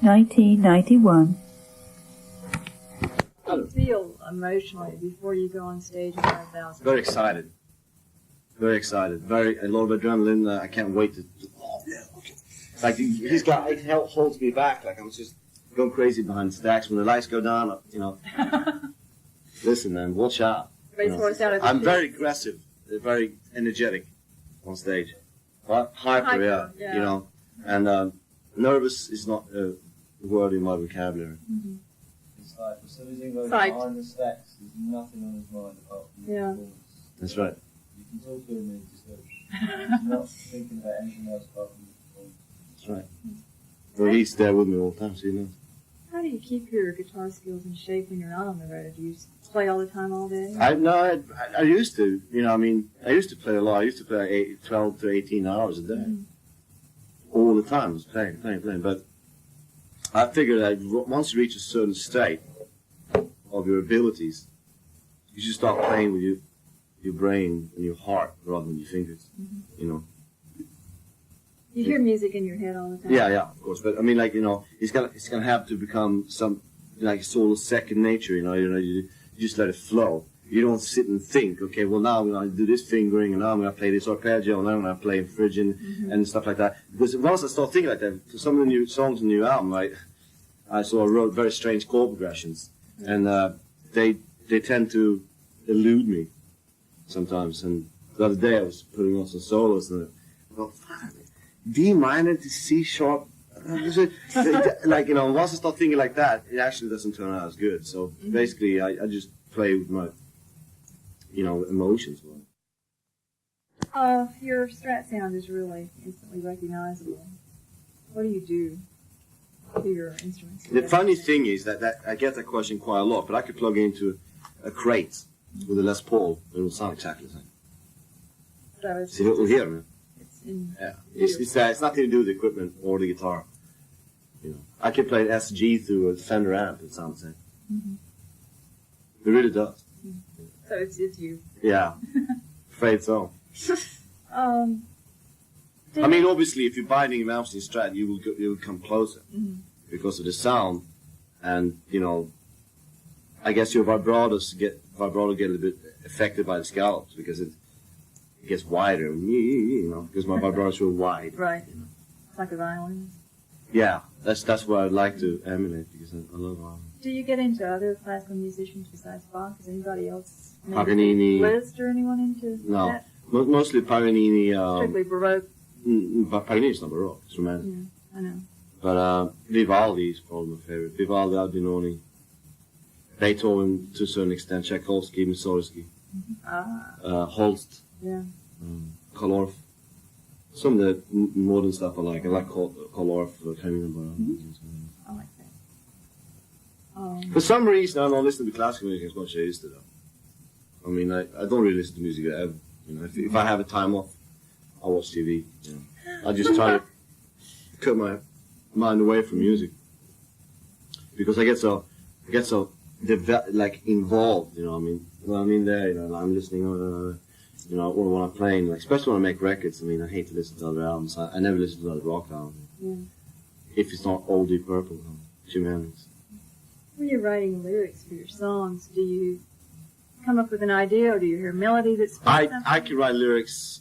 1991. How do you feel emotionally before you go on stage in front of thousands? Very excited. Very excited. A lot of adrenaline. I can't wait to. Oh yeah, okay. Like it holds me back. Like I'm just going crazy behind the stacks when the lights go down. You know. Listen, man, watch out. You know. I'm very aggressive, very energetic on stage. Hyper, yeah. You know, and nervous is not a word in my vocabulary. Mm-hmm. It's like, as soon as he goes behind the stacks, there's nothing on his mind apart from the performance. That's right. You can talk to him and he just goes, he's not thinking about anything else apart from the performance. That's right. Well, he's there with me all the time, so he knows. How do you keep your guitar skills in shape when you're not on the road? Do you play all the time, all day? I used to. You know, I mean, I used to play a lot. I used to play 12 to 18 hours a day. Mm-hmm. All the time I was playing. But I figured that once you reach a certain state of your abilities, you should start playing with your brain and your heart rather than your fingers. Mm-hmm. You know. You hear music in your head all the time. Yeah, of course. But I mean, like, you know, it's gonna have to become some like sort of second nature. You just let it flow. You don't sit and think, okay, well now I'm going to do this fingering, and now I'm going to play this arpeggio, and now I'm going to play Phrygian, and stuff like that. Because once I start thinking like that, for some of the new songs in the new album, I wrote very strange chord progressions, and they tend to elude me sometimes. And the other day I was putting on some solos, and I thought, D minor to C sharp. Like, you know, once I start thinking like that, it actually doesn't turn out as good. So basically, I just play with my, you know, emotions. Your Strat sound is really instantly recognizable. What do you do to your instruments? The funny thing is that I get that question quite a lot, but I could plug into a crate with a Les Paul, and it will sound exactly the same. See, we'll hear, man. It's nothing to do with the equipment or the guitar. You know, I can play an SG through a Fender amp and sound the same. Mm-hmm. It really does. Mm-hmm. So it's you. Yeah, afraid so. I mean, obviously, if you're buying a Malmsteen Strat, you will come closer because of the sound, and you know, I guess your vibrato get a little bit affected by the scallops because it gets wider, you know, because my vibrato is real wide. Right. You know. It's like a violin. Yeah, that's what I'd like to emulate because I love violin. Do you get into other classical musicians besides Bach? Is anybody else? Paganini. Liszt or anyone into that? No, mostly Paganini. Strictly Baroque. Paganini's not Baroque, it's Romantic. Yeah, I know. But Vivaldi is probably my favorite. Vivaldi, Albinoni, Beethoven to a certain extent, Tchaikovsky, Mussorgsky, Holst, Kolorf. Some of the modern stuff I like Kolorf, Kamina. I like that. For some reason, I don't listen to classical music as much as I used to, though. I mean, I don't really listen to music ever. You know, if I have a time off, I watch TV. You know. I just try to cut my mind away from music because I get so involved. You know, I mean, when I'm in there, you know, I'm listening. You know, or when I'm playing, like, especially when I make records. I mean, I hate to listen to other albums. I never listen to other rock albums. Yeah. If it's not Old Deep Purple, Jim Hendrix. When you're writing lyrics for your songs, do you come up with an idea, or do you hear a melody that's? I can write lyrics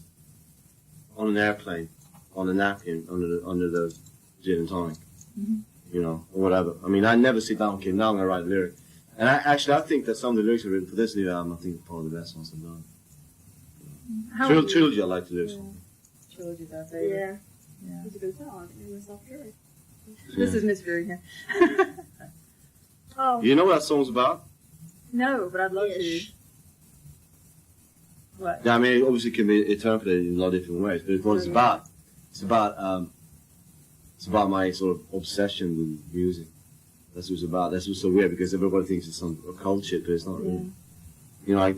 on an airplane, on a napkin, under the gin and tonic, you know, or whatever. I mean, I never sit down, okay, now I'm gonna write a lyric. And I think that some of the lyrics I've written for this new album, I think, are probably the best ones I've done. Trilogy, I like the lyrics. Trilogy's our favorite. Yeah. It's a good song. It was self-driven. This is Miss Fury here. Oh. You know what that song's about? No, but I'd love to. What? Yeah, I mean, it obviously can be interpreted in a lot of different ways, but what it's about. It's about my sort of obsession with music. That's what it's about. That's what's so weird because everybody thinks it's some occult shit, but it's not really. You know,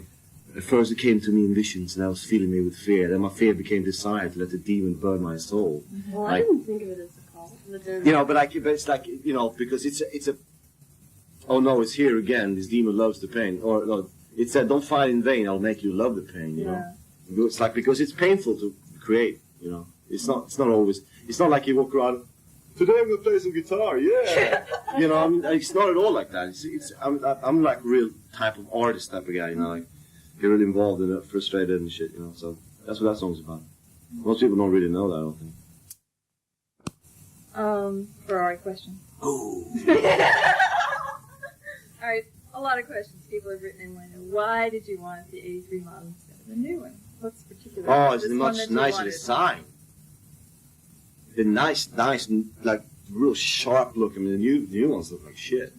at first it came to me in visions, and I was feeling me with fear. Then my fear became desire to let the demon burn my soul. Well, I didn't think of it as a cult. You know, but it's like, you know, because it's a. Oh no, it's here again. This demon loves the pain. Or no, it said, "Don't fight in vain. I'll make you love the pain." You know, it's like because it's painful to create. You know, it's not always. It's not like you walk around today I'm gonna play some guitar, yeah. You know, it's not at all like that. I'm like a real type of artist type of guy, you know, like get really involved in it, frustrated and shit, you know. So that's what that song's about. Most people don't really know that, I don't think. Ferrari question. Oh. All right, a lot of questions people have written in. Why did you want the 83 model instead of the new one? What's particular? Oh, it's much nicer design. The nice, like real sharp look. I mean, the new ones look like shit.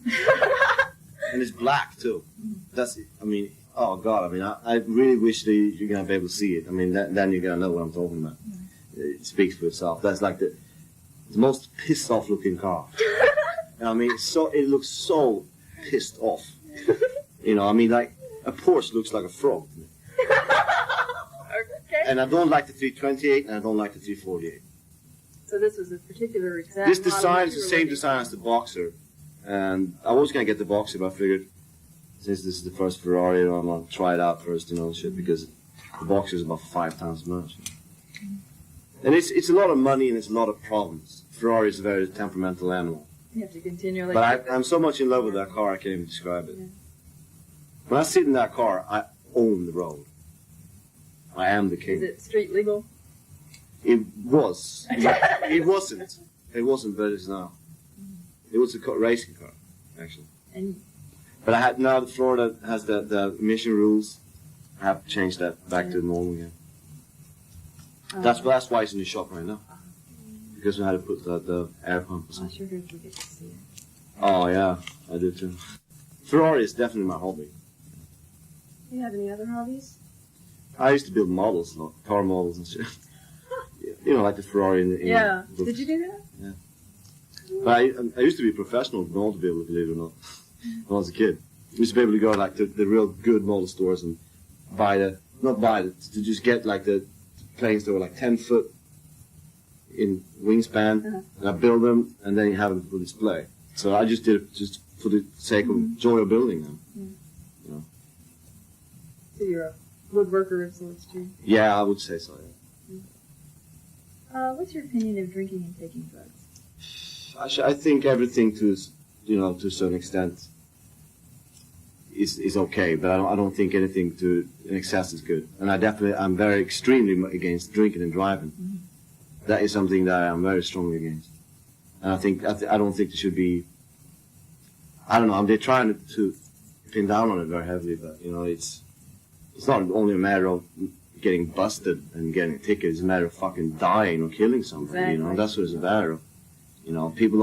And it's black too. That's, I mean, oh god. I mean, I really wish that you're gonna be able to see it. I mean, then you're gonna know what I'm talking about. It speaks for itself. That's like the most pissed off looking car. I mean, it looks so pissed off. You know, I mean, like a Porsche looks like a frog to me. Okay. And I don't like the 328, and I don't like the 348. So this was a particular exact. This design is the same design as the Boxer, and I was gonna get the Boxer, but I figured since this is the first Ferrari, I'm gonna try it out first, you know, shit, because the Boxer is about 5 times as much. And it's a lot of money and it's a lot of problems. Ferrari is a very temperamental animal. You have to continually. But I'm so much in love with that car, I can't even describe it. Yeah. When I sit in that car, I own the road. I am the king. Is it street legal? It was. It wasn't. It wasn't, but it is now. It was a racing car, actually. And But I had now that Florida has the emission rules. I have to change that back to normal again. That's why it's in the shop right now. Because we had to put the air pump or I something. sure hope we get to see it. Oh yeah, I do too. Ferrari is definitely my hobby. Do you have any other hobbies? I used to build models, like car models and shit. You know, like the Ferrari in Yeah. the Did you do that? But I used to be a professional automobile, believe it or not, when I was a kid. I used to be able to go like to the real good model stores and to just get like the planes that were like 10 foot in wingspan, and I build them, and then you have them for display. So I just did it just for the sake of joy of building them. You know. So you're a woodworker of sorts too. Yeah, I would say so. Yeah. What's your opinion of drinking and taking drugs? I think everything to a certain extent is okay, but I don't think anything to an excess is good. And I'm very extremely against drinking and driving. Mm-hmm. That is something that I'm very strongly against. And I don't think there should be. I don't know. They're trying to pin down on it very heavily, but you know, it's not only a matter of getting busted and getting a ticket. It's a matter of fucking dying or killing somebody. Exactly. You know, that's what it's a matter of. You know, people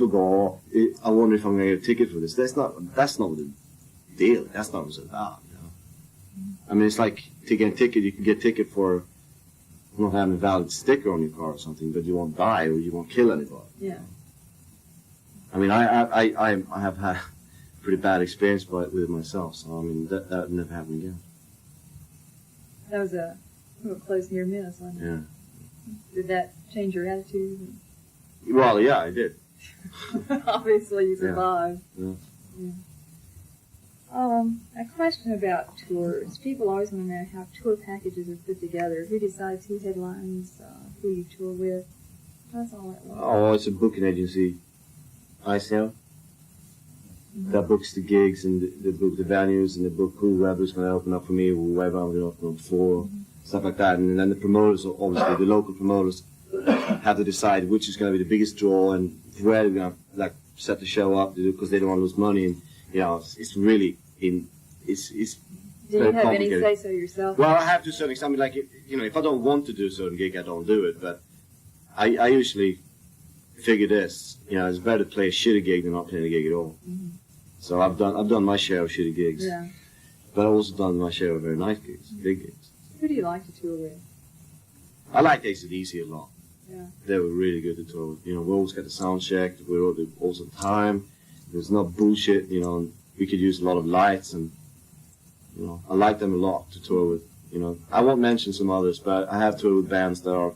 go, oh, I wonder if I'm going to get a ticket for this. That's not the deal. That's not what it's about, you know. I mean, it's like to get a ticket, you can get a ticket for not having a valid sticker on your car or something, but you won't die or you won't kill anybody. Yeah. I mean, I have had a pretty bad experience with it myself, so I mean, that would never happen again. That was a close near miss, wasn't it? Yeah. Did that change your attitude? Well, yeah, I did. Obviously, you survived. Yeah. A question about tours. People always want to know how tour packages are put together. Who decides who headlines, who you tour with? That's all that was. Oh, it's a booking agency. ICL. That books the gigs and they book the venues and they book whoever's going to open up for me, whoever I'm going to open up for, stuff like that. And then the promoters, obviously, the local promoters, have to decide which is going to be the biggest draw and where they're going to like set the show up because they don't want to lose money. And you know, it's really it's Do you have any say so yourself? Well, I have to a certain extent. I mean, like if I don't want to do a certain gig, I don't do it. But I usually figure this. You know, it's better to play a shitty gig than not playing a gig at all. Mm-hmm. So I've done my share of shitty gigs. Yeah. But I've also done my share of very nice gigs, big gigs. Who do you like to tour with? I liked AC/DC a lot. Yeah. They were really good to tour with. You know, we always got the sound check. We were always on time. There's no bullshit. You know, we could use a lot of lights, and you know, I like them a lot to tour with. You know, I won't mention some others, but I have toured with bands that are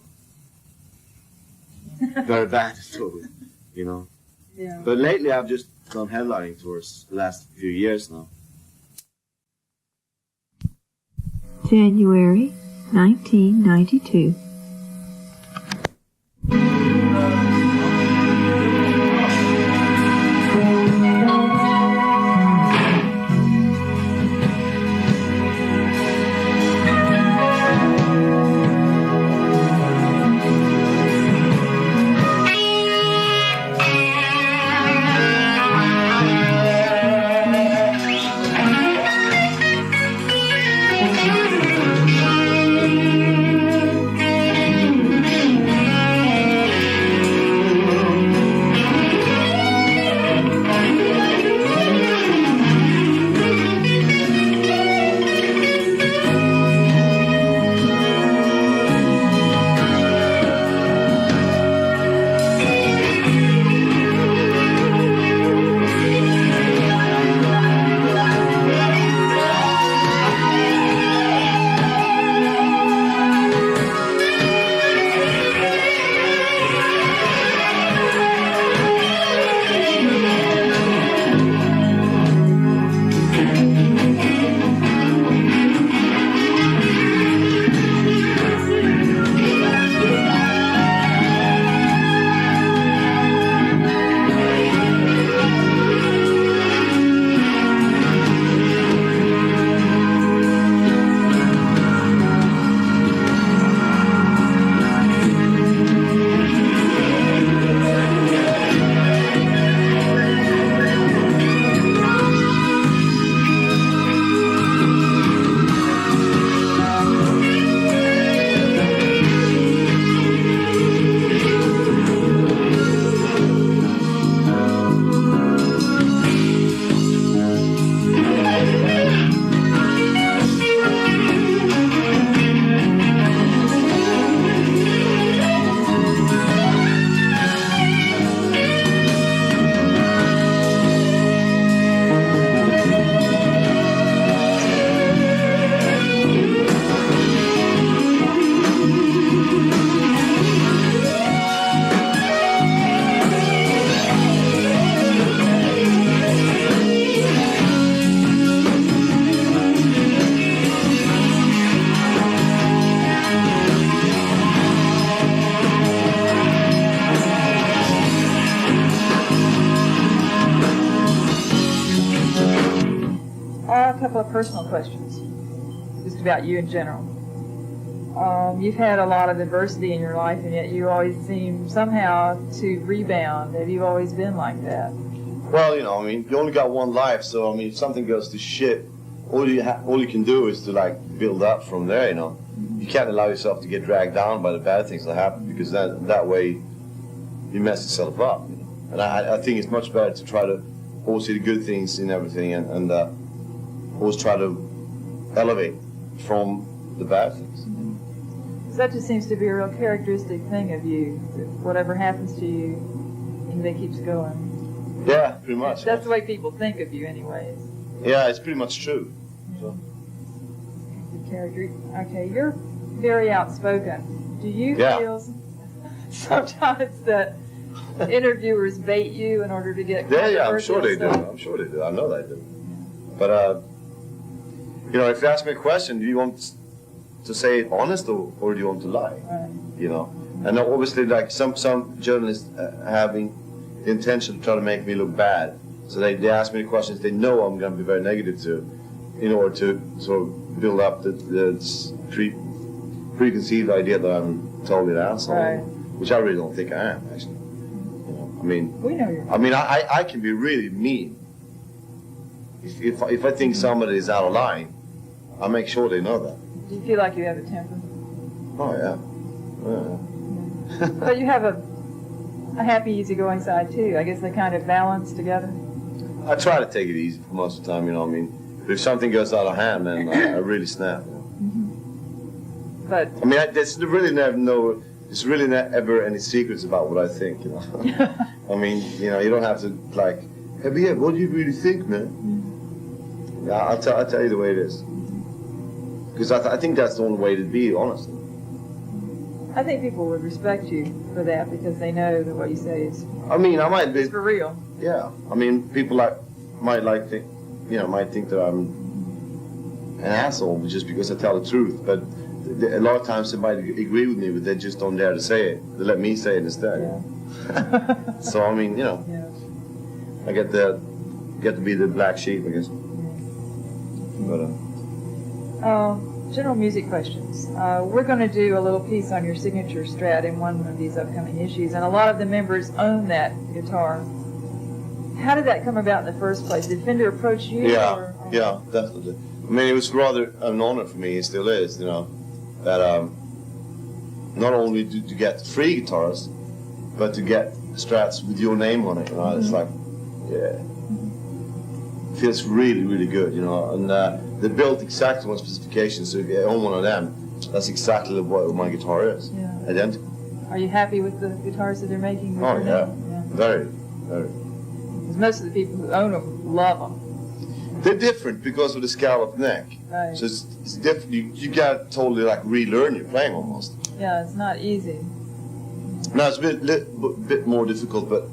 very bad to tour with. You know. Yeah. But lately, I've just done headlining tours the last few years now. January 1992. couple of personal questions, just about you in general. You've had a lot of adversity in your life, and yet you always seem somehow to rebound. Have you always been like that? Well, you only got one life, so if something goes to shit, all you can do is to build up from there. You can't allow yourself to get dragged down by the bad things that happen, because that way you mess yourself up. And I think it's much better to try to always see the good things in everything, and always try to elevate from the bad things. That just seems to be a real characteristic thing of you. That whatever happens to you, it keeps going. Yeah, pretty much. That's the way people think of you, anyways. Yeah, it's pretty much true. So. Good character. Okay, you're very outspoken. Do you feel sometimes that interviewers bait you in order to get Yeah, I'm sure they stuff? do. I'm sure they do. I know they do. But if you ask me a question, do you want to say it honest or do you want to lie? Right. And obviously, some journalists having the intention to try to make me look bad, so they ask me the questions they know I'm going to be very negative to, in order to sort of build up the preconceived idea that I'm totally an asshole, Right. which I really don't think I am, actually. We know you're. I can be really mean. If I think somebody is out of line, I make sure they know that. Do you feel like you have a temper? Oh yeah. But you have a happy, easygoing side too. I guess they kind of balance together. I try to take it easy for most of the time, But if something goes out of hand, then I really snap. But there's really never any secrets about what I think. You don't have to hey, but yeah, what do you really think, man? Yeah, I'll tell you the way it is. Because I think that's the only way to be, honestly. I think people would respect you for that because they know that what you say is. I might be for real. Yeah, people might think that I'm an asshole just because I tell the truth. But a lot of times they might agree with me, but they just don't dare to say it. They let me say it instead. Yeah. So Yeah. I get to be the black sheep, I guess. But general music questions. We're going to do a little piece on your signature Strat in one of these upcoming issues, and a lot of the members own that guitar. How did that come about in the first place? Did Fender approach you? Yeah, definitely. It was rather an honor for me, it still is, that not only to get free guitars, but to get Strats with your name on it. It's like, yeah. It feels really, really good, and they built exactly one specification, so if you own one of them, that's exactly what my guitar is. Yeah. Identical. Are you happy with the guitars that they're making? Oh, yeah. Very, very. Because most of the people who own them love them. They're different because of the scalloped neck. Right. So it's different. You got to totally relearn your playing almost. Yeah, it's not easy. No, it's a bit more difficult, but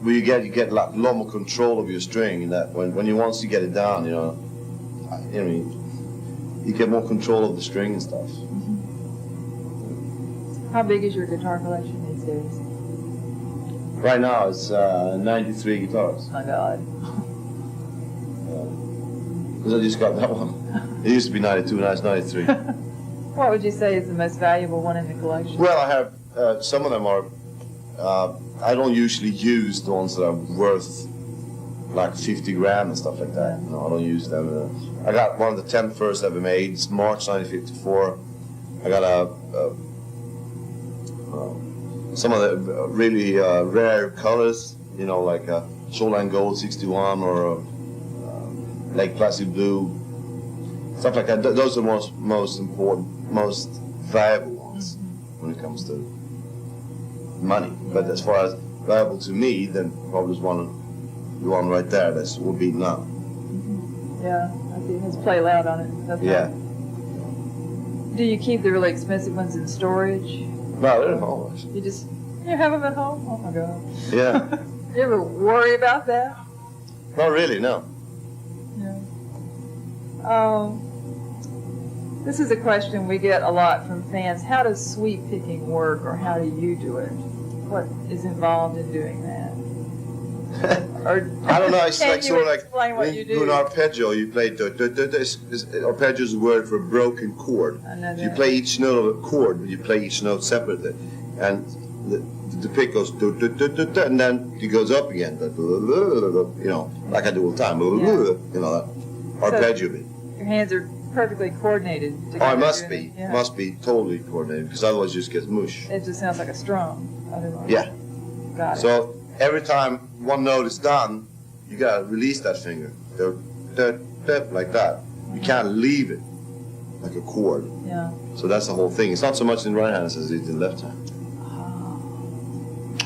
where you get a lot more control of your string. In that when you once you get it down, you get more control of the string and stuff. How big is your guitar collection these days? Right now it's 93 guitars. Oh my God. Because I just got that one. It used to be 92, now it's 93. What would you say is the most valuable one in the collection? Well, I have some of them are. I don't usually use the ones that are worth 50 grand and stuff like that. No, I don't use them. I got one of the 10 first ever made. It's March 1954. I got some of the really rare colors, like a Shoreline Gold 61 or Lake Placid Blue, stuff like that. Those are the most important, most valuable ones when it comes to money. But as far as valuable to me, then probably the one right there that's all beaten up. Yeah, I see. It has play loud on it. That's Yeah. right. Do you keep the really expensive ones in storage? No, they're at home, actually. You have them at home? Oh my God. Yeah. You ever worry about that? Not really, no. Yeah. This is a question we get a lot from fans. How does sweep picking work, or how do you do it? What is involved in doing that? Or I don't know. It's can like you sort of like explain what you do do? an arpeggio. You play arpeggio is a word for a broken chord. I know So you that. play each note of a chord, but you play each note separately, and the pick goes do, do, do, do, do, and then it goes up again. You know, like I do all the time. You know, that arpeggio bit. Your hands are perfectly coordinated. Oh, together it must doing be. it. Yeah. Must be totally coordinated, because otherwise you just get mush. It just sounds like a strum. Otherwise. Yeah. Got it. So every time one note is done, you gotta release that finger. Like that. You can't leave it like a chord. Yeah. So that's the whole thing. It's not so much in the right hand as it is in the left hand.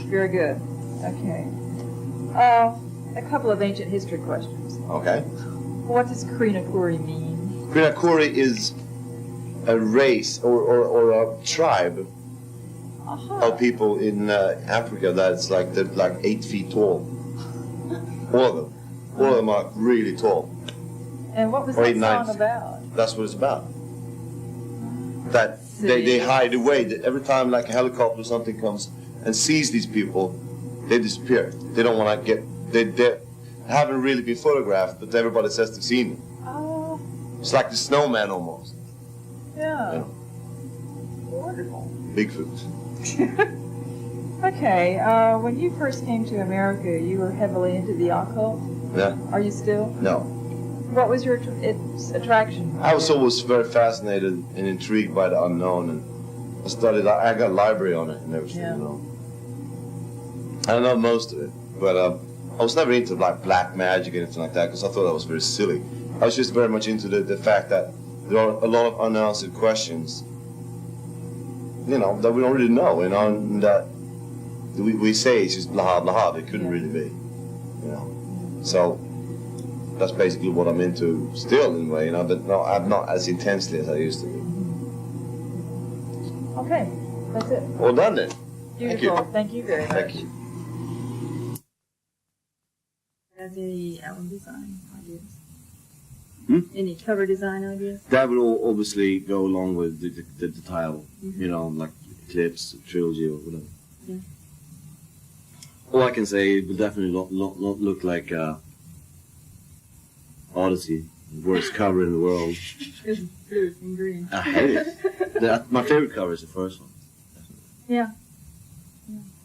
Very good. Okay. A couple of ancient history questions. Okay. What does Krinakuri mean? Krinakuri is a race or a tribe of people in Africa that's like they're like 8 feet tall. All of them. All of them are really tall. And what was Or that 8, 9 song about? That's what it's about. That they hide away. That every time like a helicopter or something comes and sees these people, they disappear. They don't want to get. They haven't really been photographed, but everybody says they've seen them. Oh, It's like the snowman almost. yeah. Yeah. Wonderful. Bigfoot. Okay, when you first came to America, you were heavily into the occult. Yeah. Are you still? No. What was your its attraction? I was always very fascinated and intrigued by the unknown, and I studied. I got a library on it and everything. Yeah. You know. I don't know most of it, but I was never into like black magic or anything like that because I thought that was very silly. I was just very much into the fact that there are a lot of unanswered questions, you know, that we don't really know, you know, and that we say it's just blah blah. It couldn't really be, you know. So that's basically what I'm into still, in a way, you know. But no, I'm not as intensely as I used to be. Okay, that's it. Well done then. Beautiful. Thank you very much. Thank you. Have any album design ideas? Hmm? Any cover design ideas? That would all obviously go along with the title, you know, like Eclipse, Trilogy, or whatever. Yeah. All I can say, it will definitely not look like Odyssey, the worst cover in the world. It's blue and green. I hate it. My favorite cover is the first one. Yeah.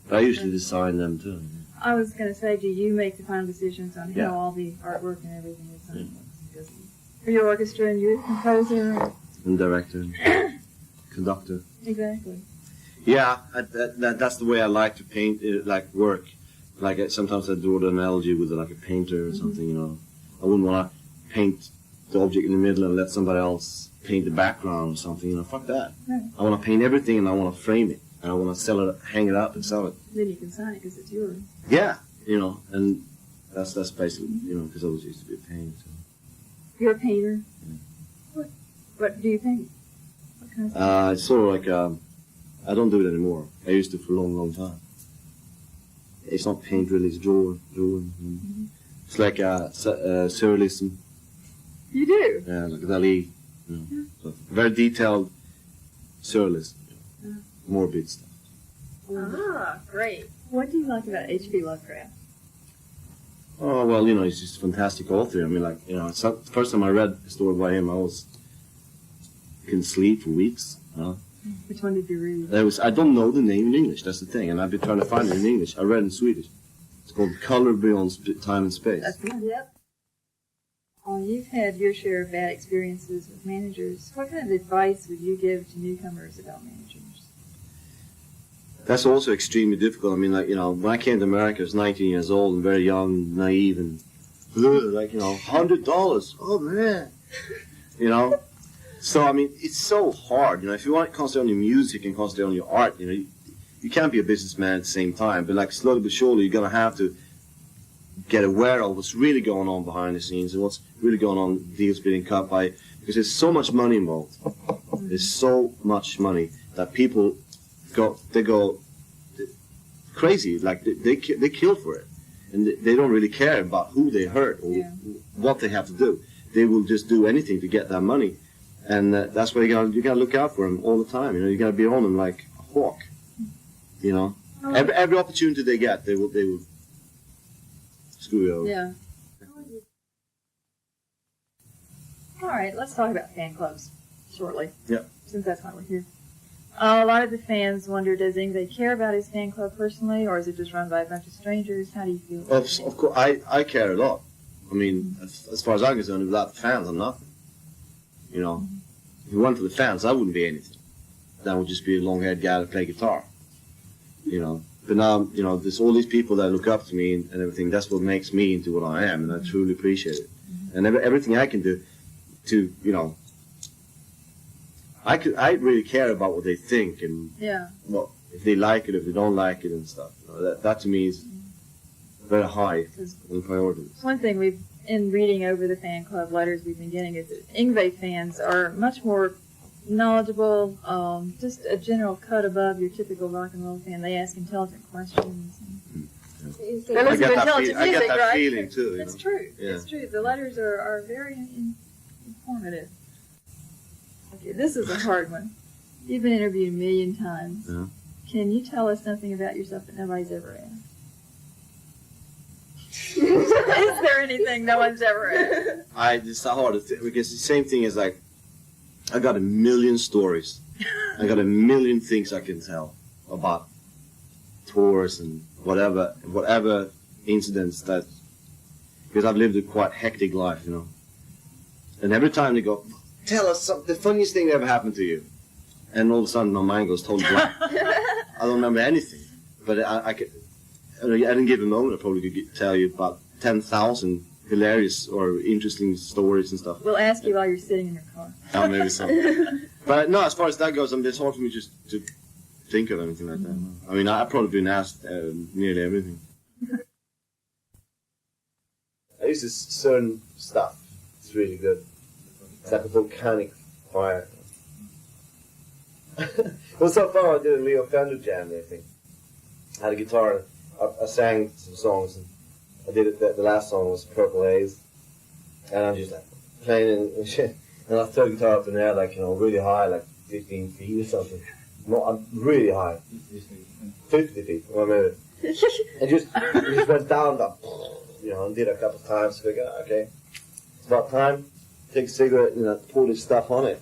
But I usually design them too. I was going to say, do you make the final decisions on Yeah. how all the artwork and everything is done? Yeah. Because for your orchestra and you're the composer. And director, conductor. Exactly. Yeah, that's the way I like to paint, like work. Like sometimes I draw the analogy with like a painter or something, you know. I wouldn't want to paint the object in the middle and let somebody else paint the background or something, you know. Fuck that. Right. I want to paint everything and I want to frame it. And I want to sell it, hang it up and sell it. Then you can sign it because it's yours. Yeah, you know, and that's basically, you know, because I was used to be a painter. So. You're a painter. Yeah. What do you paint? What kind of stuff? It's sort of like, I don't do it anymore. I used to for a long, long time. It's not paint really, it's drawing. It's like surrealism. You do? Yeah, like Dali. You know. So very detailed surrealism. You know. Morbid stuff. Ah, great. What do you like about H.P. Lovecraft? Oh, well, you know, he's just a fantastic author. I mean, like, you know, it's not, the first time I read a story by him, couldn't sleep for weeks. You know? Which one did you read? I don't know the name in English, that's the thing, and I've been trying to find it in English. I read it in Swedish. It's called Color Beyond Time and Space. That's the one. Yep. You've had your share of bad experiences with managers. What kind of advice would you give to newcomers about managers? That's also extremely difficult. I mean, like, you know, when I came to America, I was 19 years old and very young, naive, and like, you know, $100. Oh, man. You know? So, I mean, it's so hard. You know, if you want to concentrate on your music and concentrate on your art, you know, you can't be a businessman at the same time. But, like, slowly but surely, you're going to have to get aware of what's really going on behind the scenes and what's really going on, deals being cut by, because there's so much money involved. There's so much money that people go crazy, like they kill for it, and they don't really care about who they hurt or what they have to do. They will just do anything to get that money, and that's why you gotta look out for them all the time. You know, you gotta be on them like a hawk. You know, every opportunity they get, they will screw you over. Yeah. All right, let's talk about fan clubs shortly. Yeah. Since that's why we're here. A lot of the fans wonder, does Yngwie care about his fan club personally, or is it just run by a bunch of strangers? How do you feel about it? Of course, I care a lot. I mean, as far as I'm concerned, without the fans, I'm nothing. You know, if it weren't for the fans, I wouldn't be anything. That would just be a long-haired guy that play guitar. You know, but now, you know, there's all these people that look up to me and everything. That's what makes me into what I am, and I truly appreciate it. And everything I can do to, you know, I really care about what they think and what if they like it, if they don't like it, and stuff. You know, that to me is very high on priority. One thing in reading over the fan club letters we've been getting is that Yngwie fans are much more knowledgeable, just a general cut above your typical rock and roll fan. They ask intelligent questions. They listen to intelligent music, I get that right? feeling too. It's true. Yeah. It's true. The letters are very informative. Okay, this is a hard one. You've been interviewed a million times. Yeah. Can you tell us something about yourself that nobody's ever asked? Is there anything no one's ever asked? It's hard because the same thing is like, I got a million stories. I got a million things I can tell about tours and whatever incidents that, because I've lived a quite hectic life, you know. And every time they go, tell us the funniest thing that ever happened to you. And all of a sudden my mind goes totally blank. I don't remember anything. But I didn't give a moment. I probably could tell you about 10,000 hilarious or interesting stories and stuff. We'll ask you while you're sitting in your car. Oh, maybe so. But no, as far as that goes, I mean, it's hard for me just to think of anything like that. I mean, I've probably been asked nearly everything. I use this certain stuff. It's really good. It's like a volcanic fire. Well, so far I did a Leo Fender jam there, I think. I had a guitar, I sang some songs, and I did it, the last song was Purple Haze, and I'm just like playing and shit, and I throw the guitar up in the air like, you know, really high, like 15 feet or something. No, I'm really high. 50 feet, or maybe. And it just went down, you know, and did it a couple of times, figured, okay, it's about time, take a cigarette, you know, pour this stuff on it.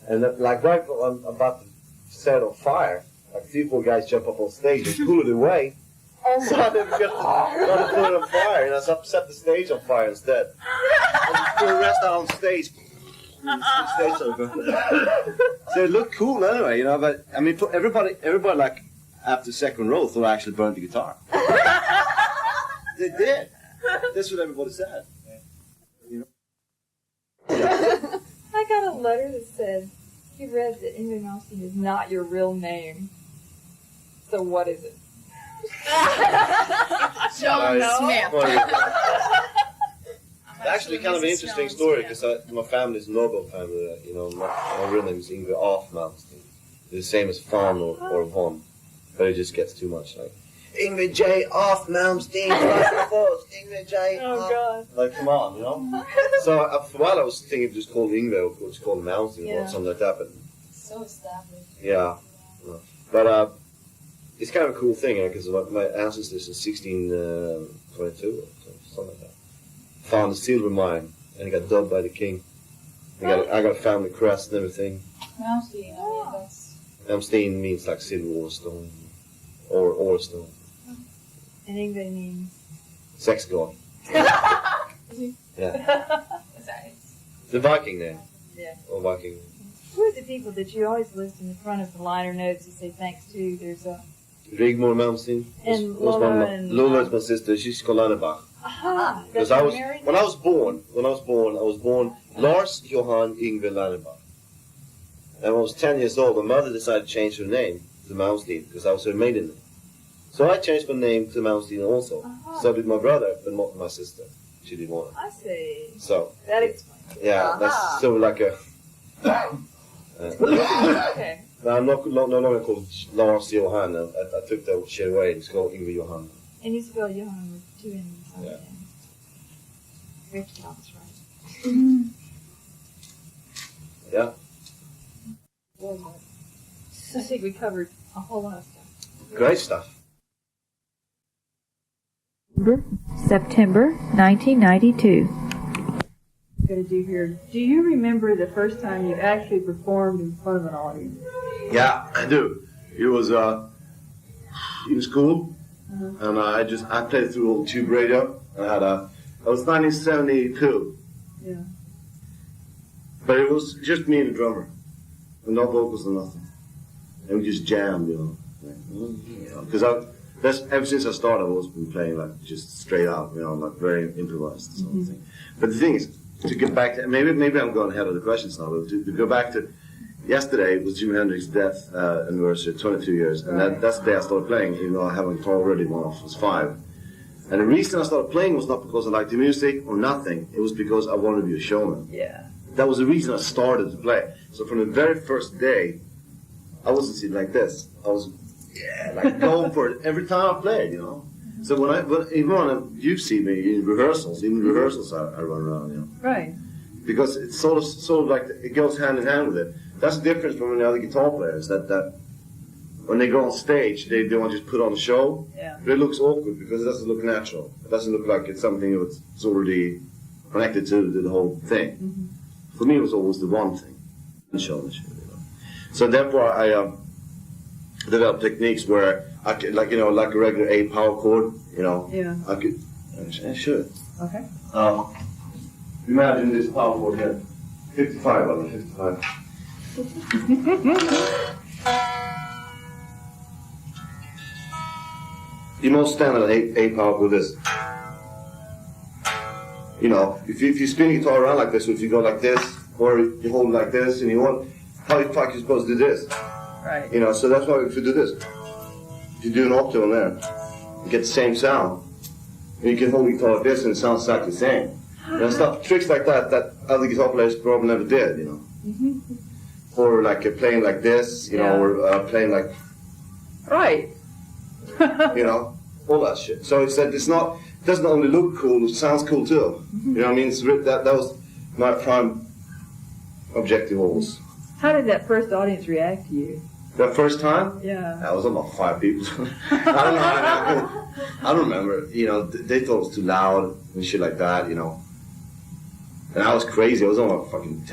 And like right when I'm about to set it on fire, like 3-4 guys jump up on stage and pull it away. So I never got to put it on fire, and I set the stage on fire instead. And just put the rest out on stage. The stage so it looked cool anyway, you know. But I mean, everybody like after second row thought I actually burned the guitar. They did. That's what everybody said. You know. I got a letter that said, you read that Yngwie Malmsteen is not your real name. So what is it? John Smith. Actually, kind of an interesting story because my family is a Nobel family. You know, my real name is Yngwie Malmsteen. It's the same as Von or Von, but it just gets too much. Like Yngwie J. Malmsteen, Yngwie J. Oh God! Like, come on, you know. So for a while I was thinking of just calling Yngwie or just calling Malmsteen or something like that. But So established. yeah, but it's kind of a cool thing because my ancestors in 1622 or something like that found a silver mine and it got dubbed by the king. I got a family crest and everything. Malmsteen, I mean, that's... Malmsteen means like silver or stone or ore stone. And Yngwie means? Sex god. Yeah. Sorry. The Viking name. Yeah. Or Viking. Who are the people that you always list in the front of the liner notes you say thanks to? There's a... Rigmor Malmsteen. And Lola and... Lola is my sister. She's called Lannebach. Aha! Because when I was born, Lars Johan Yngwie Lannebach. And when I was 10 years old, my mother decided to change her name to Malmsteen because I was her maiden name. So I changed my name to Malmsteen also. So did my brother, but not my sister. She didn't want it. I see. So That explains it. yeah, that's sort of like a. Okay. No, I'm not no longer called Lars Johan. I took that shit away. It's called Yngwie Johan. And you spell Johan with 2 N's on Yeah. the end. Rick sounds right. Yeah. I think we covered a whole lot of stuff. Great stuff. This September 1992. Going to do here. Do you remember the first time you actually performed in front of an audience? Yeah, I do. It was in school, and I played through old tube radio. It was 1972. Yeah. But it was just me and the drummer, and no vocals or nothing, and we just jammed, because ever since I started, I've always been playing like just straight out, like very improvised sort of thing. But the thing is, to get back to maybe I'm going ahead of the questions now, but to go back to yesterday was Jimi Hendrix's death anniversary, 22 years, and that's the day I started playing, even though I haven't already when I was 5. And the reason I started playing was not because I liked the music or nothing. It was because I wanted to be a showman. Yeah. That was the reason I started to play. So from the very first day, I wasn't sitting like this. I was, like going for it every time I played, So even when you see me in rehearsals, I run around, Right. Because it's sort of like it goes hand in hand with it. That's the difference from the other guitar players. That when they go on stage, they want to just put on a show. Yeah. But it looks awkward because it doesn't look natural. It doesn't look like it's something that's already connected to the whole thing. Mm-hmm. For me, it was always the one thing, showmanship. So therefore, I developed techniques where I could, like a regular A power chord, Yeah. I could, I should. Okay. Imagine this power chord here, 55 on it, 55. You most standard A power chord is, if you spin a guitar around like this, or if you go like this, or you hold it like this, and you want, how the fuck are you supposed to do this? Right. So that's why if you do this, if you do an octave on there, you get the same sound. And you can hold the guitar like this and it sounds exactly the same. Stuff, tricks like that other guitar players probably never did, Mm-hmm. Or like playing like this, or playing like, Right. all that shit. So it's that it doesn't only look cool, it sounds cool too. You know what I mean? That was my prime objective always. How did that first audience react to you? That first time? Yeah. That was about 5 people. I don't know. I don't remember. They thought it was too loud and shit like that, And I was crazy. I was only fucking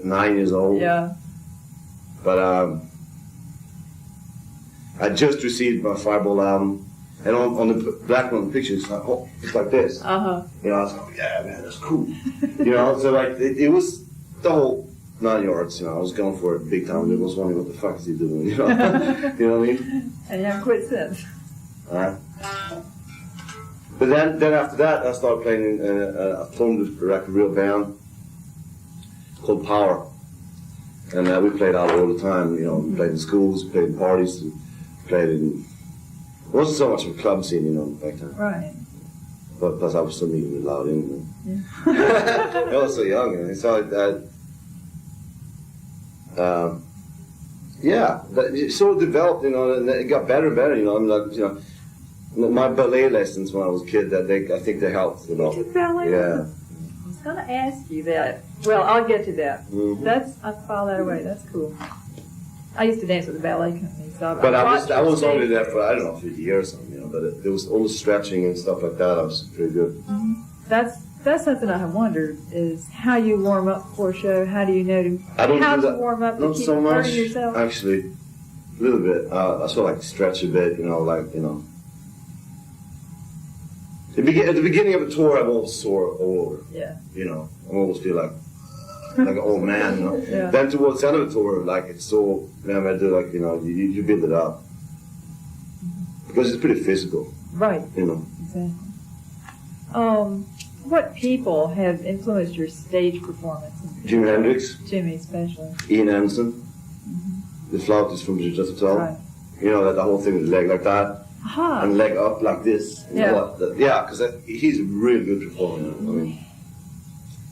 9 years old. Yeah. But I just received my Fireball album. And on the black one, the picture, it's like this. Uh-huh. I was like, yeah, man, that's cool. So like, it was the whole 9 yards, I was going for it big time. They was wondering what the fuck is he doing, You know what I mean? And you haven't quit since. But then after that, I started playing I formed a real band called Power. And we played out all the time, we played in schools, we played in parties, and played in... It wasn't so much of a club scene, back then. Right. But plus I was so mean and loud, Yeah. I was so young, and so it sort of developed, and it got better and better, my ballet lessons when I was a kid, I think they helped, You took ballet? Yeah. I was going to ask you that. Well, I'll get to that. Mm-hmm. I'll file that away. That's cool. I used to dance with a ballet company, so But I was only there for, I don't know, 50 years or something, but there was all the stretching and stuff like that. I was pretty good. Mm-hmm. That's something I have wondered, is how you warm up before a show. How do you know to warm up to Not keep so much, hurting yourself? actually. A little bit. I sort of like stretch a bit, At the beginning of a tour, I'm always sore all over. Yeah. I always feel like an old man, Yeah. Then towards the end of the tour, like it's so, man, I do like, you build it up. Because it's pretty physical. Right. Exactly. What people have influenced your stage performance? Jimi Hendrix. Jimmy, especially. Ian Anderson. The flautist from Just Hotel. Right. That the whole thing with the leg like that. Aha. And leg up like this. Yeah. Because he's a really good performer. I mean,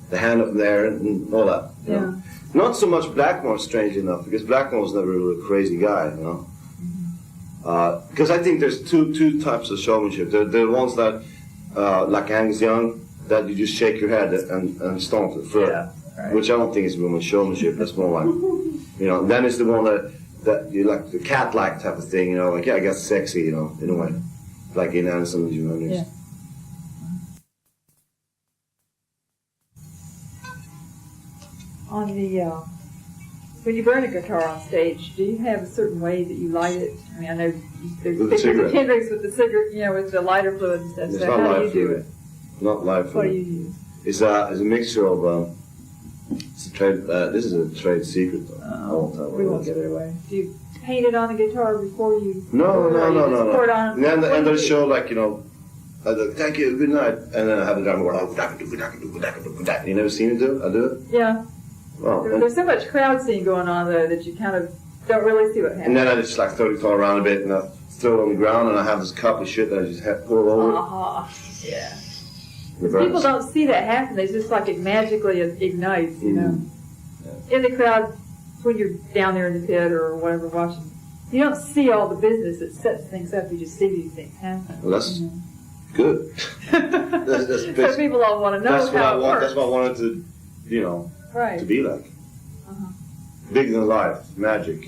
the hand up there and all that. Yeah. Not so much Blackmore, strangely enough, because Blackmore was never a crazy guy, Because I think there's two types of showmanship. There are the ones that, like Angus Young, that you just shake your head and stomp the foot. Yeah. Right. Which I don't think is women's showmanship. That's more like, then it's the one that you like, the cat-like type of thing, I guess sexy, in a way. Like in Anderson and Jimi Hendrix. Yeah. On the when you burn a guitar on stage, do you have a certain way that you light it? I mean, I know there's With a pictures cigarette. of Hendrix with the cigarette, with the lighter fluid and stuff. It's So not how do live you do fluid. it? Not live What do fluid. you use? It's a mixture of. It's a trade. This is a trade secret, though. I won't tell We what won't it is. give it away. Do you paint it on the guitar before you? No, or no, you no, just no, pour it no. on? And then What the end do of the you show, like, I go, thank you, good night, and then I have the drummer go, you never seen me do it? I do it. do? Yeah. Well, There's so much crowd scene going on though that you kind of don't really see what happens. and then I just like throw the guitar around a bit, and I throw it on the ground, and I have this cup of shit that I just pour over it. Yeah. It burns. People don't see that happen. They just like it magically ignites, you know. Yeah. In the crowd, when you're down there in the pit or whatever watching, you don't see all the business that sets things up. You just see these things happen. Well, that's you know. good. That's So basic. people all want to know That's what how I it want. works. That's what I wanted to, to Right. be like. Uh-huh. Bigger than life, magic.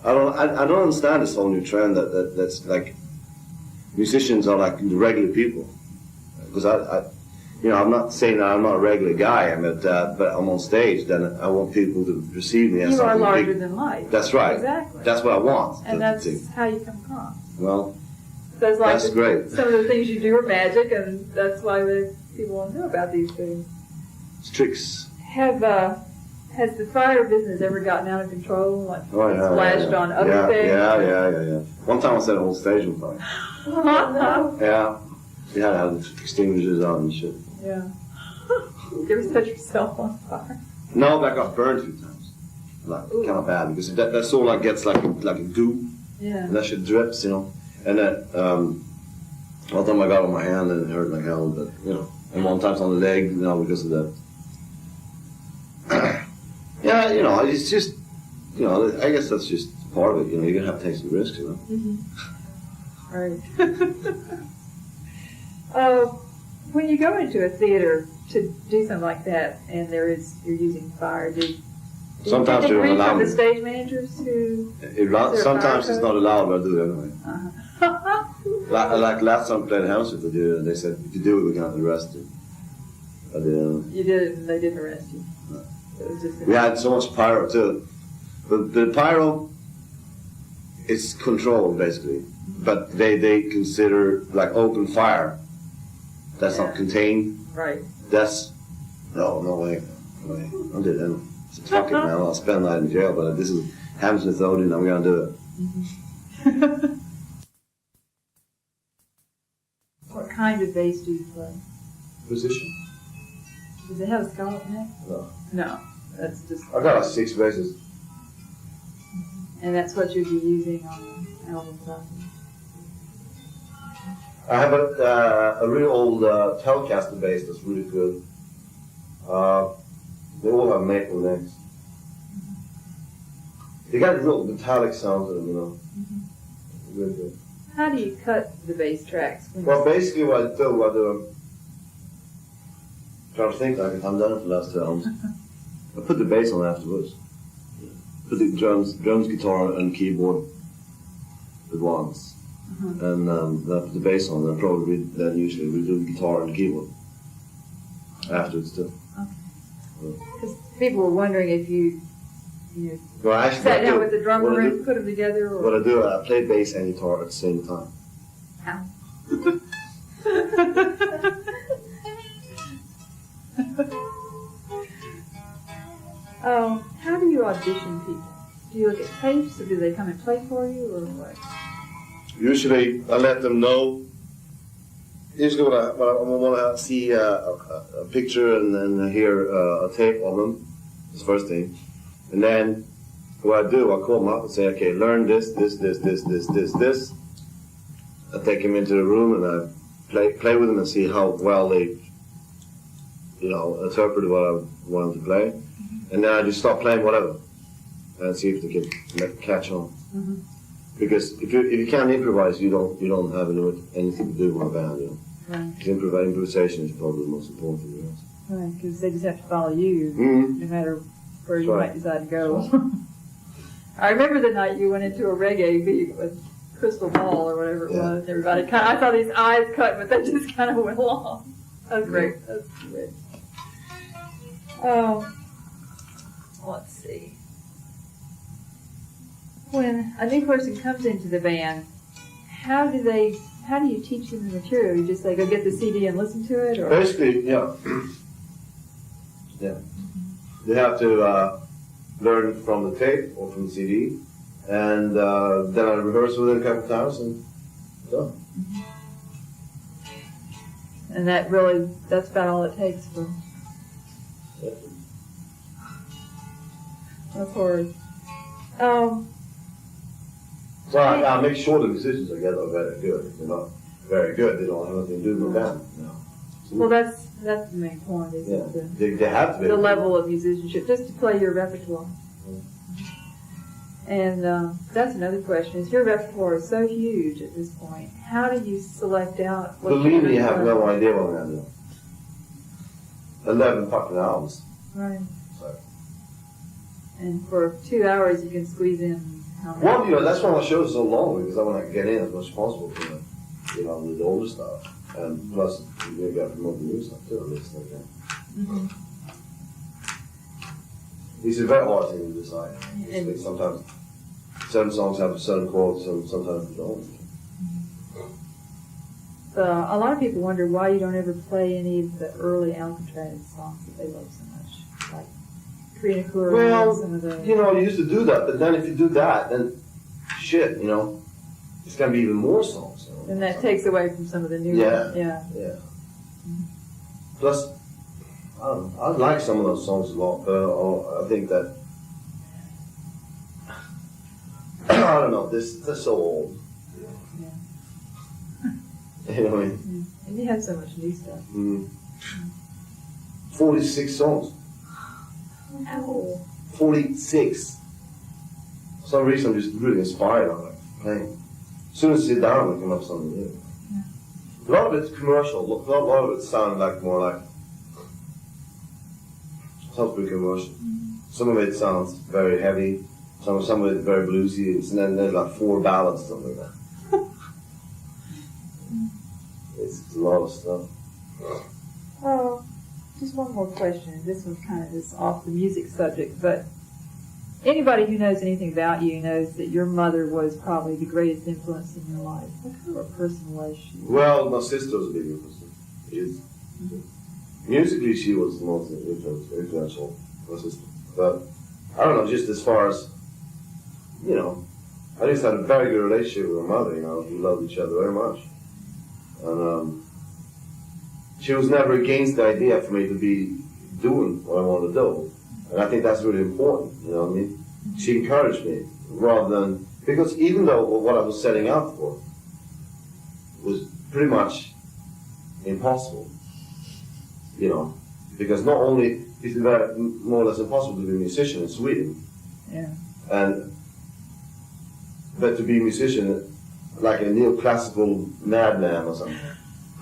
I don't understand this whole new trend that's like musicians are like the regular people. Because I'm not saying that I'm not a regular guy, but I'm on stage, then I want people to perceive me as You are something larger big. than life. That's right. Exactly. That's what I want. And to that's do. how you come across. Well, So it's like that's great. some of the things you do are magic, and that's why people want to know about these things. It's tricks. Has the fire business ever gotten out of control? Like Oh, yeah, splashed on other yeah, things? Yeah. One time I set a whole stage on fire. Yeah. You had to have the extinguishers on and shit. Yeah. You ever set yourself on fire? No, but I got burned a few times. Like, kind of bad, because that sort of like gets like a goo, Yeah. and that shit drips, And then, one time I got on my hand and it hurt like hell, but, and one time on the leg, because of that. Yeah, it's just, I guess that's just part of it, you're gonna have to take some risks, Right. When you go into a theater to do something like that, and you're using fire, do you Sometimes get they don't debrief allow from the me. stage managers who? Sometimes fire it's code? not allowed, but I do it anyway. Uh-huh. Like last time I played Hammersmith, they did it, and they said, if you do it, we're gonna have to arrest you. I did. You did it, and they didn't arrest you. It was just We had so much pyro too. But the pyro is controlled basically, but they consider like open fire. That's not Yeah. contained. right. That's no way. I did it. Fuck it, man. I'll spend the night in jail, but this is Hammersmith Odeon. I'm gonna do it. What kind of bass do you play? Position. Does it have a scallop neck? No. No, that's just. I got like 6 basses. And that's what you'd be using on the album stuff. I have a really old Telecaster bass that's really good. They all have maple necks. They got real metallic sound to them, Really good. How do you cut the bass tracks? When Well, basically what I do, trying to think like it. I've done it for the last 2 albums. I put the bass on afterwards. Put the drums, guitar, and keyboard at once. And then I put the bass on, and then usually we do the guitar and keyboard afterwards too. Because people were wondering if you Well, actually, sat I down do- with the drummer what I and do- put them together, or What I do, I play bass and guitar at the same time. how? How do you audition people? Do you look at tapes, or do they come and play for you, or what? Usually, I let them know. Usually, when I want to see a picture and then hear a tape of them, that's the first thing. And then, what I do, I call them up and say, okay, learn this. I take them into the room and I play with them and see how well they, interpreted what I want them to play. And then I just start playing whatever and see if they can catch on. Because if you can't improvise, you don't have anything to do with a band. Right. Improvisation is probably the most important thing. Right, because they just have to follow you, Mm-hmm. no matter where you Right. might decide to go. I remember the night you went into a reggae beat with Crystal Ball or whatever it Yeah. was. Everybody I saw these eyes cut, but they just kind of went along. That was great. That was great. let's see. When a new person comes into the band, how do you teach them the material? You just say, go get the CD and listen to it? Or? Basically, yeah. Yeah. They have to learn from the tape or from the CD, and then I rehearse with it a couple times, and done. And that's about all it takes for. Yeah. Of course. Well, I make sure the musicians I get are very good. If they're not very good, they don't have anything to do with the band. No. Well, that's the main point, is They have to be. the level of musicianship, just to play your repertoire. And that's another question. Is your repertoire so huge at this point? How do you select out what Believe me, you're you have gonna no idea what I'm going to do. 11 fucking albums. Right. So. And for 2 hours you can squeeze in how many? Well, that's why my shows are so long, because I want to get in as much as possible for the older stuff. And plus, you got to promote the new stuff too. It's like that. Mm-hmm. These are very hard things to decide. And Sometimes certain songs have certain chords, and sometimes they don't. so a lot of people wonder why you don't ever play any of the early Alcatraz songs that they love so much, like Karina Kura and some of those. You used to do that, but then if you do that, then shit, it's going to be even more songs. And that takes away from some of the new Yeah. ones. Yeah. Yeah. Plus, I don't know, I like some of those songs a lot, but I think that, I don't know, they're so old. Yeah. You know what I mean? And you have so much new stuff. 46 songs. Ow. 46. For some reason, I'm just really inspired on it, playing. As soon as I sit down, I come up with something new. Yeah. A lot of it's commercial. A lot of it sounds pretty commercial. Some of it sounds very heavy. Some of it very bluesy. And then there's like 4 ballads or something like that. It's a lot of stuff. Oh, just one more question. This one's kind of just off the music subject, but anybody who knows anything about you knows that your mother was probably the greatest influence in your life. What kind of a person was she? Well, my sister was a big influence. Musically, she was the most influential, my sister. But I don't know, just as far as, I just had a very good relationship with my mother. We loved each other very much. And she was never against the idea for me to be doing what I wanted to do. And I think that's really important, you know what I mean? She encouraged me, rather than, because even though what I was setting out for was pretty much impossible, because not only is it more or less impossible to be a musician in Sweden, but to be a musician like a neoclassical madman or something.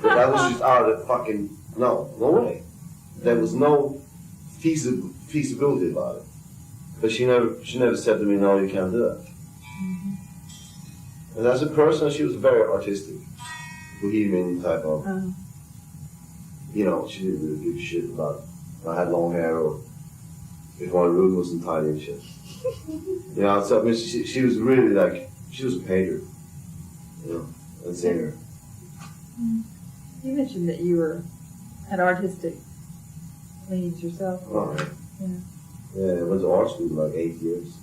But that was just out of fucking, no way. There was no feasibility about it. But she never said to me, no, you can't do that. And as a person, she was very artistic, bohemian type of, she didn't really give a shit about if I had long hair or if my room wasn't tidy and shit. So I mean, she was really like, she was a painter, and singer. You mentioned that you had artistic leanings yourself. Oh, yeah. Yeah. I went to art school for like 8 years.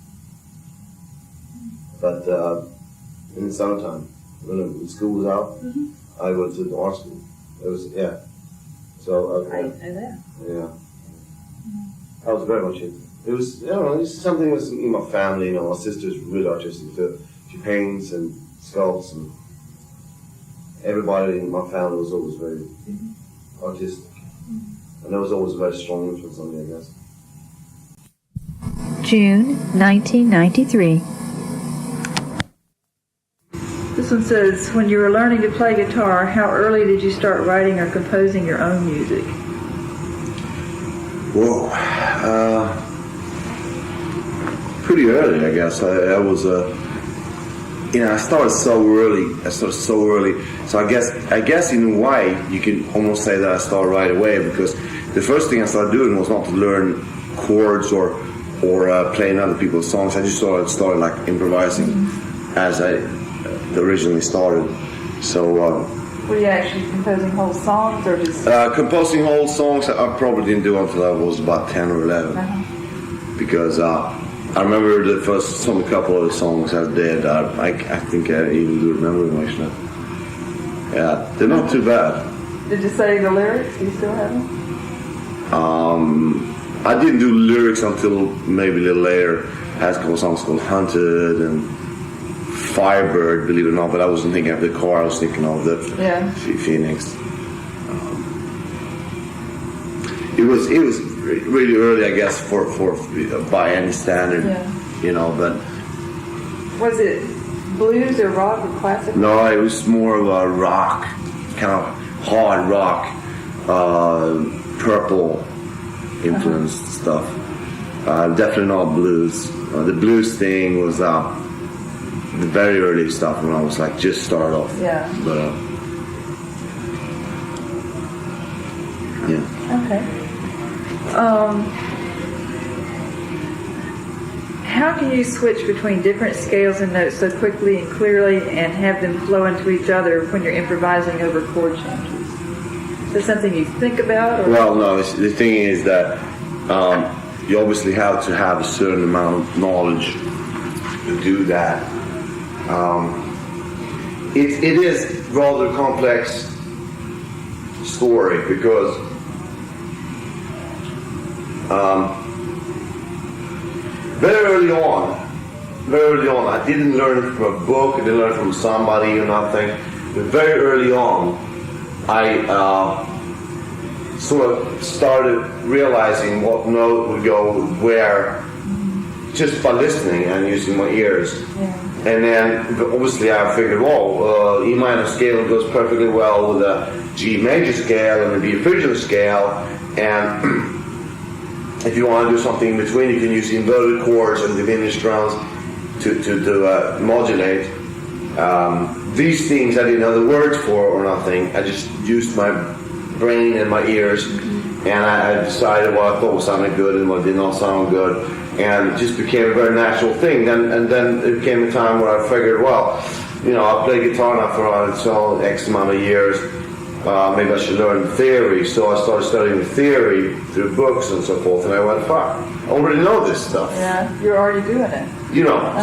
But in the summertime, when school was out, I went to the art school. It was, So, I didn't know that. Yeah. I was very much into it. It was, it's something that was in my family. My sister's really artistic too. She paints and sculpts, and everybody in my family was always very artistic. And there was always a very strong influence on me, I guess. June 1993. This one says, when you were learning to play guitar, how early did you start writing or composing your own music? Whoa. Pretty early, I guess. I was, I started so early. So I guess in a way, you can almost say that I started right away, because the first thing I started doing was not to learn chords or or playing other people's songs. I just sort of started like improvising as I originally started. So were you actually composing whole songs or just? Composing whole songs I probably didn't do until I was about 10 or 11. Because I remember the first song, a couple of the songs I did. I think I even do remember them actually. Yeah, they're not too bad. Did you say the lyrics? Do you still have them? I didn't do lyrics until maybe a little later. I had a couple of songs called Hunted and Firebird, believe it or not, but I wasn't thinking of the car, I was thinking of the Phoenix. It was really early, I guess, for by any standard, you know. But was it blues or rock or classical? No, it was more of a rock, kind of hard rock, purple influenced stuff. Definitely not blues. The blues thing was the very early stuff when I was like just started off. Yeah. But yeah. Okay. How can you switch between different scales and notes so quickly and clearly and have them flow into each other when you're improvising over chord changes? Is that something you think about? Or? Well, no. The thing is that you obviously have to have a certain amount of knowledge to do that. It is rather complex story because very early on, I didn't learn it from a book, I didn't learn it from somebody or nothing. But very early on, I sort of started realizing what note would go where just by listening and using my ears. Yeah. And then obviously I figured, E minor scale goes perfectly well with a G major scale and a B original scale, and if you want to do something in between, you can use inverted chords and diminished rounds to modulate. These things I didn't know the words for or nothing. I just used my brain and my ears, and I decided what I thought sounded good and what did not sound good, and it just became a very natural thing. And then it came a time where I figured, I play guitar now for X amount of years. Maybe I should learn theory, so I started studying theory through books and so forth, and I went, fuck, I already know this stuff. Yeah, you're already doing it.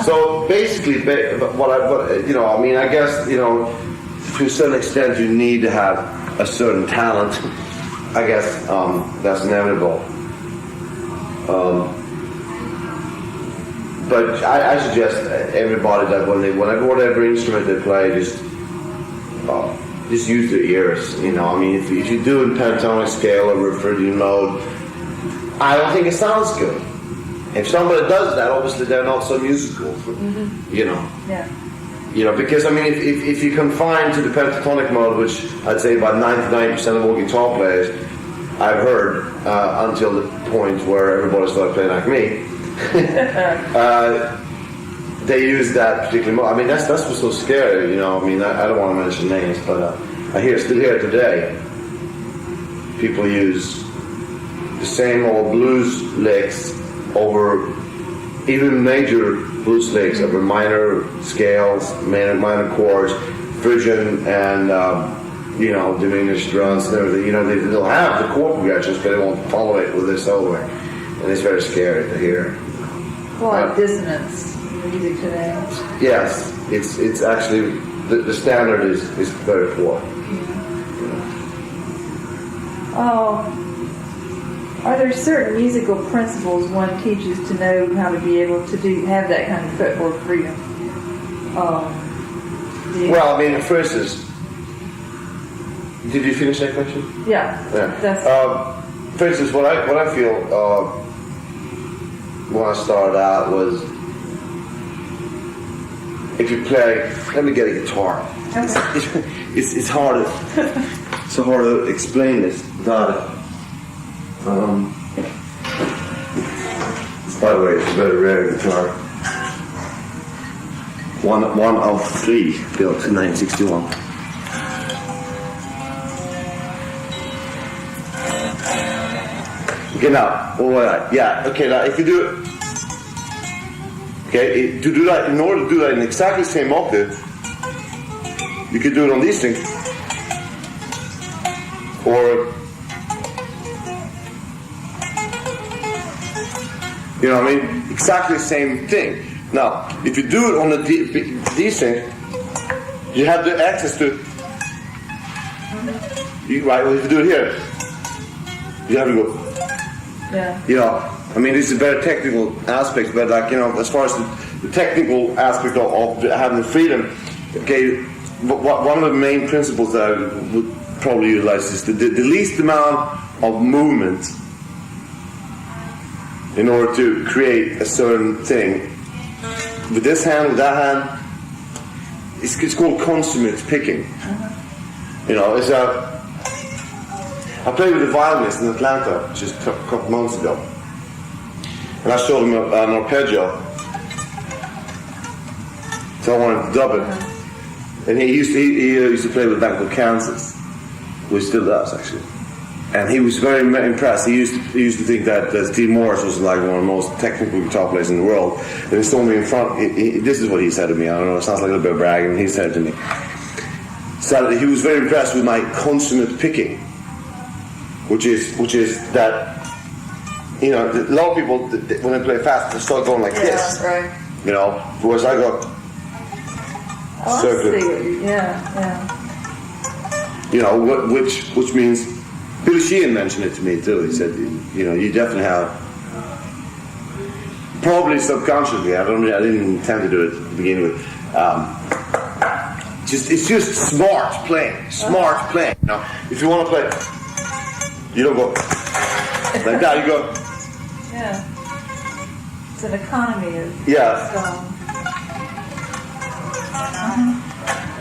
So basically, I guess, to a certain extent you need to have a certain talent. I guess that's inevitable. But I suggest everybody that when whatever instrument they play, just use their ears, if you do in pentatonic scale or referred mode, I don't think it sounds good. If somebody does that, obviously they're not so musical, Yeah. Because if you confine to the pentatonic mode, which I'd say about 99% of all guitar players I've heard until the point where everybody started playing like me, they use that particular mode. That's what's so scary, I don't want to mention names, but I still hear today people use the same old blues licks over even major blues licks over minor scales, minor chords, Phrygian and diminished runs and everything. They'll have the chord progressions, but they won't follow it with this over, and it's very scary to hear. Like dissonance in music today. Yes, it's actually the standard is very poor. Are there certain musical principles one teaches to know how to be able to have that kind of footwork freedom? For instance, did you finish that question? Yeah. For instance, what I feel when I started out was, if you play, let me get a guitar. Okay. It's hard. It's so hard to explain this without it. By the way, it's a very rare guitar. One of 3 built in 1961. Okay, now, all right. Yeah, okay, now if you do Okay, to do that, in order to do that in exactly the same octave, you could do it on these things, or you know what I mean? Exactly the same thing. Now, if you do it on these things, you have the access to. Right, well, if you do it here, you have to go. Yeah. You know, I mean, this is a very technical aspect, but like, you know, as far as the technical aspect of having the freedom, okay, one of the main principles that I would probably utilize is the least amount of movement in order to create a certain thing. With this hand, with that hand, it's called consummate picking. You know, it's I played with a violinist in Atlanta just a couple months ago, and I showed him an arpeggio, so I wanted to dub it. And he used to play with a band called Kansas, which still does actually. And he was very impressed. He used to think that Steve Morris was like one of the most technical guitar players in the world. And he told me in front. This is what he said to me. I don't know. It sounds like a little bit of bragging. He said to me, so he was very impressed with my consummate picking, which is that, you know, a lot of people when they play fast they start going like this. Right. You know, whereas I go. Circular. Yeah. You know, which means, Billy Sheehan mentioned it to me too. He said, you know, you definitely have, probably subconsciously, I didn't intend to do it to begin with. It's just smart playing. You know, if you want to play, you don't go like that. You go. Yeah. It's an economy of. Yeah.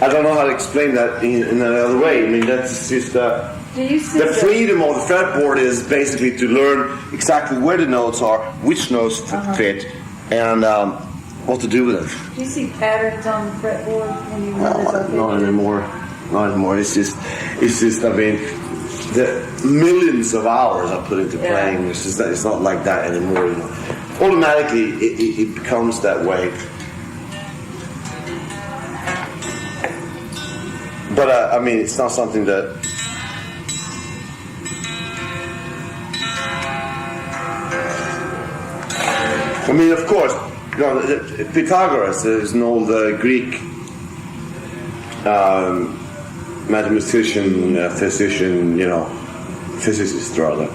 I don't know how to explain that in another way. I mean, that's just Do you see the freedom of the fretboard is basically to learn exactly where the notes are, which notes fit, and what to do with them. Do you see patterns on the fretboard when you Not anymore. It's just. I mean, the millions of hours I put into playing. It's not like that anymore. You know. Automatically, it becomes that way. But I mean, it's not something that. I mean, of course, you know, Pythagoras is an old Greek mathematician, physician, you know, physicist rather.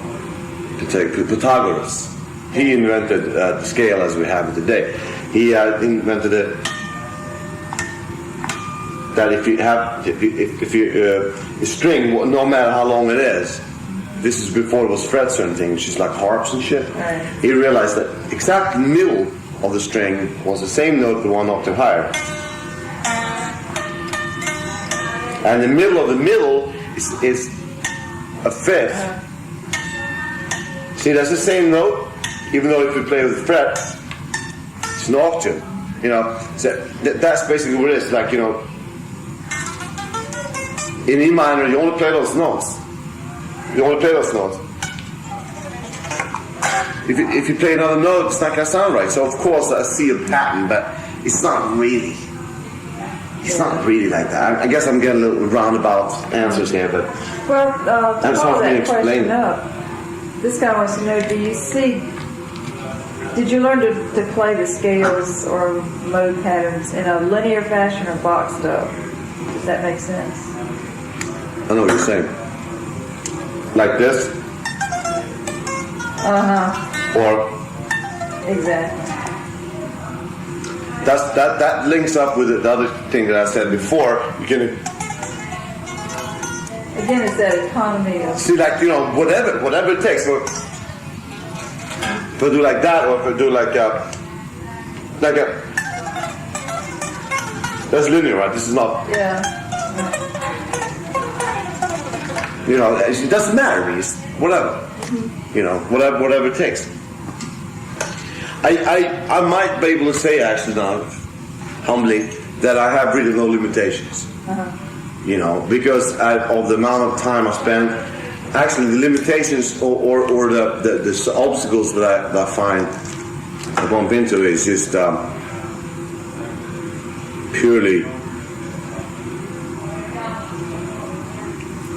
Pythagoras. He invented the scale as we have it today. He invented it. That if you have a string, no matter how long it is, this is before it was frets or anything, which is like harps and shit. Right. He realized that exact middle of the string was the same note, but one octave higher. And the middle of the middle is a fifth. See, that's the same note, even though if you play with frets, it's an octave. You know, so that's basically what it is. Like, you know. In E minor, you only play those notes. If you play another note, it's not going to sound right. So, of course, I see a pattern, but it's not really. It's not really like that. I guess I'm getting a little roundabout answers here, but. Well, to follow that question it. up, this guy wants to know: did you learn to play the scales or mode patterns in a linear fashion or boxed up? Does that make sense? I know what you're saying. Like this? Or exactly. That links up with the other thing that I said before. You can again, it's that economy of see, like, you know, whatever it takes. So if I do like that, or if I do like a that's linear, right? This is not. yeah. You know, it doesn't matter. It's whatever. You know, whatever it takes. I might be able to say actually now, humbly, that I have really no limitations. You know, because of the amount of time I spend. Actually, the limitations or the obstacles that I find I bump into is just purely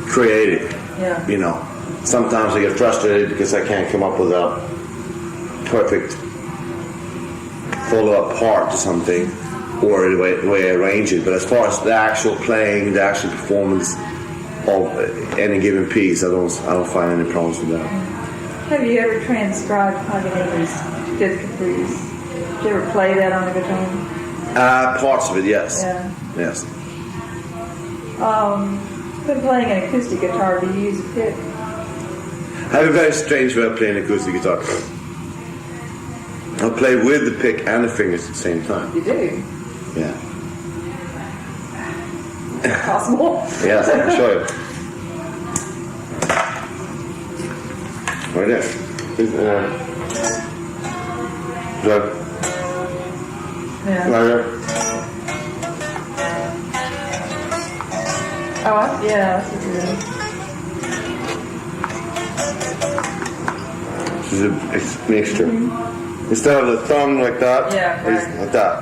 creative. Yeah. You know, sometimes I get frustrated because I can't come up with a perfect follow-up part to something, or the way I arrange it. But as far as the actual playing, the actual performance of any given piece, I don't find any problems with that. Have you ever transcribed Paganini's Fifth Caprice? Did you ever play that on the guitar? Parts of it, yes. Yeah. Yes. When playing an acoustic guitar, do you use a pick? I have a very strange way of playing acoustic guitar. I'll play with the pick and the fingers at the same time. You do? Yeah. Possible? Yes, I can show you. Right there. Yeah. Right there. Oh, yeah, that's what it is. This is a mixture. Instead of the thumb like that, Yeah, it's right. like that.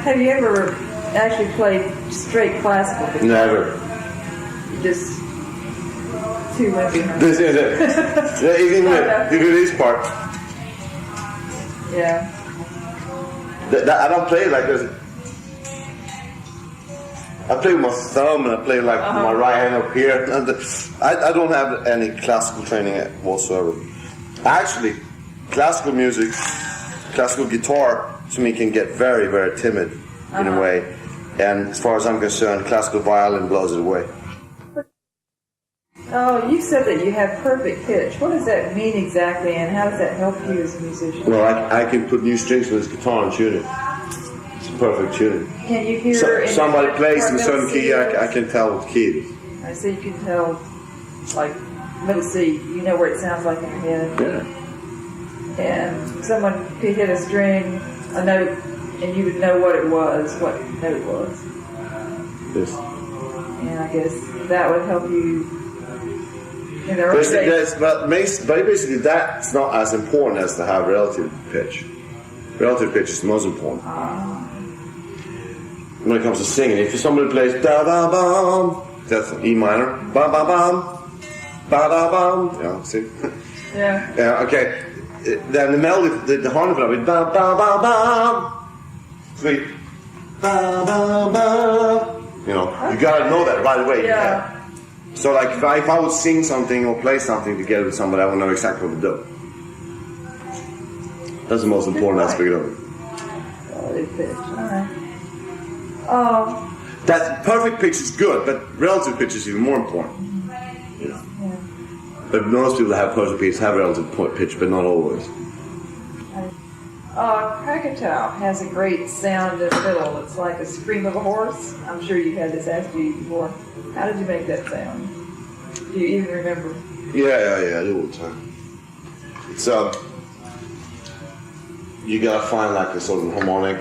Have you ever actually played straight classical guitar? Never. Just two wimpy. This is it. Yeah, even this part. Yeah. I don't play like this. I play with my thumb and I play like my right hand up here. And I don't have any classical training whatsoever. Actually, classical music, classical guitar to me can get very, very timid in a way. And as far as I'm concerned, classical violin blows it away. Oh, you said that you have perfect pitch. What does that mean exactly, and how does that help you as a musician? Well, I can put new strings on this guitar and tune it. It's perfect tuning. Can you hear? So, somebody plays in a certain key, I can tell what key it is. I see. You can tell, like middle C. You know where it sounds like in your head. Yeah. And someone could hit a string, a note, and you would know what it was, what note it was. Yes. And I guess that would help you in the early days. But basically, that's not as important as to have relative pitch. Relative pitch is the most important. When it comes to singing, if somebody plays da da bum, that's E minor, ba ba bum, ba da bum. Yeah, see. Yeah. Yeah. Okay. Then the melody, the harmony of it, ba ba ba ba, sweet, ba ba ba. You know, you gotta know that right away. Yeah. So like if I would sing something or play something together with somebody, I would know exactly what to do. That's the most important aspect of it. Relative pitch. All right. That perfect pitch is good, but relative pitch is even more important. You know. Yeah. But most people that have perfect pitch have relative pitch, but not always. Krakatoa has a great sound in the middle. It's like a scream of a horse. I'm sure you've had this asked you before. How did you make that sound? Do you even remember? Yeah, I do all the time. It's you gotta find like a sort of harmonic.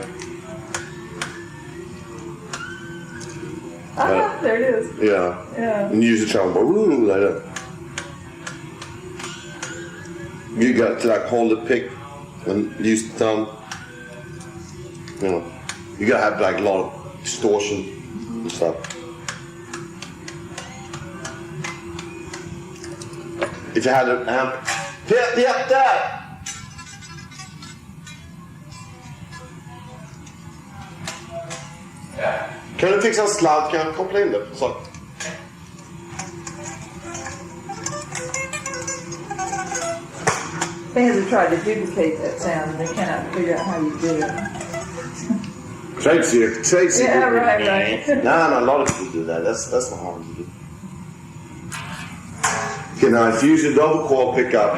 There it is. Yeah. Yeah. And you use the trombone, ooh, like that. You got to like hold the pick and use the thumb. You know, you gotta have like a lot of distortion and stuff. If you had an amp, yep, that. Kan du fixa en sladd? Kan jag koppla in det? Så. Fans have tried to duplicate that sound and they cannot figure out how you do it. Tracy. Yeah, right. No, a lot of people do that. That's not hard to do. Okay, now if you use a double coil pickup,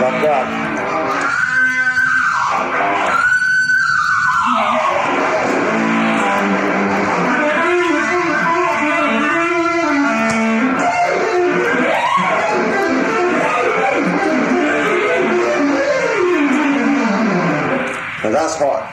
like that. Now that's hard.